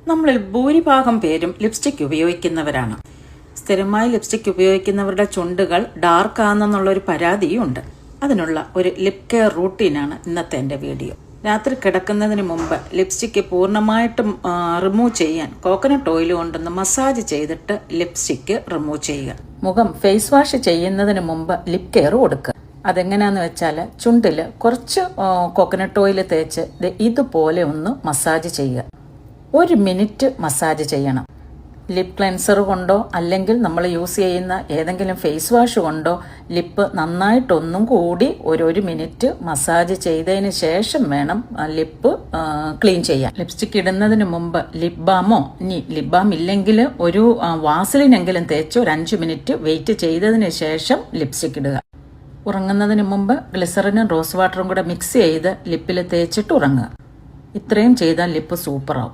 നമ്മളിൽ ഭൂരിഭാഗം പേരും ലിപ്സ്റ്റിക് ഉപയോഗിക്കുന്നവരാണ്. സ്ഥിരമായി ലിപ്സ്റ്റിക് ഉപയോഗിക്കുന്നവരുടെ ചുണ്ടുകൾ ഡാർക്ക് ആണെന്നുള്ളൊരു പരാതിയും ഉണ്ട്. അതിനുള്ള ഒരു ലിപ് കെയർ റൂട്ടീനാണ് ഇന്നത്തെ എൻ്റെ വീഡിയോ. രാത്രി കിടക്കുന്നതിന് മുമ്പ് ലിപ്സ്റ്റിക്ക് പൂർണ്ണമായിട്ടും റിമൂവ് ചെയ്യാൻ കോക്കനട്ട് ഓയിൽ കൊണ്ടൊന്ന് മസാജ് ചെയ്തിട്ട് ലിപ്സ്റ്റിക്ക് റിമൂവ് ചെയ്യുക. മുഖം ഫേസ് വാഷ് ചെയ്യുന്നതിന് മുമ്പ് ലിപ് കെയർ കൊടുക്കുക. അതെങ്ങനെയാന്ന് വെച്ചാൽ ചുണ്ടിൽ കുറച്ച് കോക്കനട്ട് ഓയിൽ തേച്ച് ഇതുപോലെ ഒന്ന് മസാജ് ചെയ്യുക. 1 മിനിറ്റ് മസാജ് ചെയ്യണം. ലിപ് ക്ലെൻസർ കൊണ്ടോ അല്ലെങ്കിൽ നമ്മൾ യൂസ് ചെയ്യുന്ന ഏതെങ്കിലും ഫേസ് വാഷ് കൊണ്ടോ ലിപ്പ് നന്നായിട്ടൊന്നും കൂടി 1 മിനിറ്റ് മസാജ് ചെയ്തതിന് ശേഷം വേണം ലിപ്പ് ക്ലീൻ ചെയ്യാൻ. ലിപ്സ്റ്റിക് ഇടുന്നതിന് മുമ്പ് ലിപ് ബാമോ, ഇനി ലിപ് ബാം ഇല്ലെങ്കിൽ ഒരു വാസലിനെങ്കിലും തേച്ച് ഒരു 5 മിനിറ്റ് വെയിറ്റ് ചെയ്തതിന് ശേഷം ലിപ്സ്റ്റിക് ഇടുക. ഉറങ്ങുന്നതിന് മുമ്പ് ഗ്ലിസറിനും റോസ് വാട്ടറും കൂടെ മിക്സ് ചെയ്ത് ലിപ്പിൽ തേച്ചിട്ട് ഉറങ്ങുക. ഇത്രയും ചെയ്താൽ ലിപ്പ് സൂപ്പറാവും.